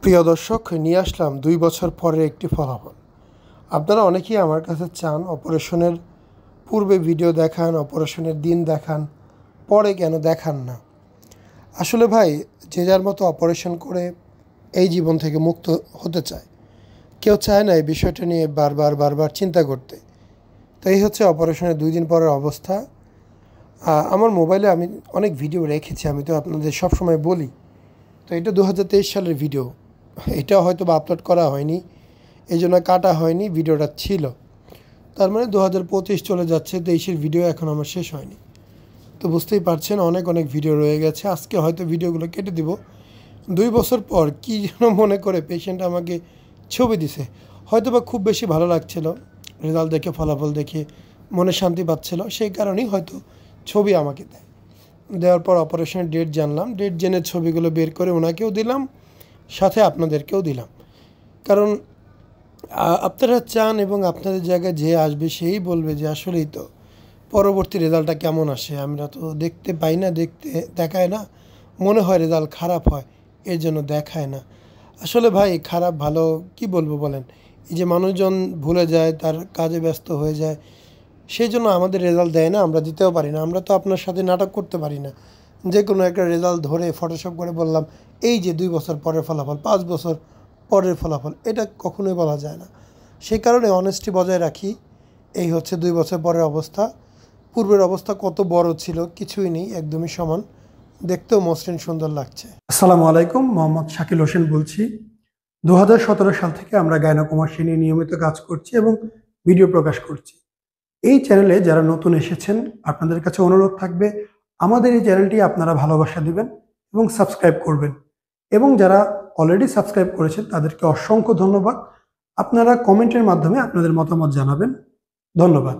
প্রিয় দর্শক, নিয়ে আসলাম ২ বছর পরের একটি ফলাফল। আপনারা অনেকেই আমার কাছে চান অপারেশনের পূর্বে ভিডিও দেখান, অপারেশনের দিন দেখান, পরে কেন দেখান না। আসলে ভাই, যে যার মতো অপারেশন করে এই জীবন থেকে মুক্ত হতে চায়। কেউ চায় না এই বিষয়টা নিয়ে বারবার চিন্তা করতে। তো এই হচ্ছে অপারেশনের ২ দিন পরের অবস্থা। আমার মোবাইলে আমি অনেক ভিডিও রেখেছি, আমি তো আপনাদের সবসময় বলি। তো এটা ২০২৩ সালের ভিডিও, এটা হয়তো বা আপলোড করা হয়নি, এই জন্য কাটা হয়নি, ভিডিওটা ছিল। তার মানে ২০২৫ চলে যাচ্ছে, ২৩-এর ভিডিও এখন আমার শেষ হয়নি। তো বুঝতেই পারছেন, অনেক ভিডিও রয়ে গেছে। আজকে হয়তো ভিডিওগুলো কেটে দিব। ২ বছর পর কী যেন মনে করে পেশেন্ট আমাকে ছবি দিছে। হয়তো বা খুব বেশি ভালো লাগছিল, রেজাল্ট দেখে, ফলাফল দেখে মনে শান্তি পাচ্ছিল, সেই কারণেই হয়তো ছবি আমাকে দেয়। দেওয়ার পর অপারেশনের ডেট জানলাম, ডেট জেনে ছবিগুলো বের করে ওনাকেও দিলাম, সাথে আপনাদেরকেও দিলাম। কারণ আপনারা চান এবং আপনাদের জায়গায় যে আসবে সেই বলবে যে আসলেই তো পরবর্তী রেজাল্টটা কেমন আসে। আমরা তো দেখতে পাই না, দেখায় না, মনে হয় রেজাল্ট খারাপ হয়, এর জন্য দেখায় না। আসলে ভাই, খারাপ ভালো কি বলবো বলেন, এই যে মানুষজন ভুলে যায়, তার কাজে ব্যস্ত হয়ে যায়, সেই জন্য আমাদের রেজাল্ট দেয় না, আমরা দিতেও পারি না। আমরা তো আপনার সাথে নাটক করতে পারি না, যে কোনো একটা রেজাল্ট ধরে ফটোশপ করে বললাম এই যে ২ বছর পরের ফলাফল, ৫ বছর পরের ফলাফল, এটা কখনোই বলা যায় না। সেই কারণে অনেস্টি বজায় রাখি। এই হচ্ছে ২ বছর পরের অবস্থা। পূর্বের অবস্থা কত বড় ছিল, কিছুই নেই, একদমই সমান, দেখতেও মসৃণ সুন্দর লাগছে। আসসালামু আলাইকুম, মোহাম্মদ শাকিল হোসেন বলছি। ২০১৭ সাল থেকে আমরা গাইনোকমার্সি নিয়ে নিয়মিত কাজ করছি এবং ভিডিও প্রকাশ করছি। এই চ্যানেলে যারা নতুন এসেছেন, আপনাদের কাছে অনুরোধ থাকবে আমাদের এই চ্যানেলটি আপনারা ভালোবাসা দিবেন এবং সাবস্ক্রাইব করবেন। এবং যারা অলরেডি সাবস্ক্রাইব করেছেন তাদেরকে অসংখ্য ধন্যবাদ। আপনারা কমেন্টের মাধ্যমে আপনাদের মতামত জানাবেন। ধন্যবাদ।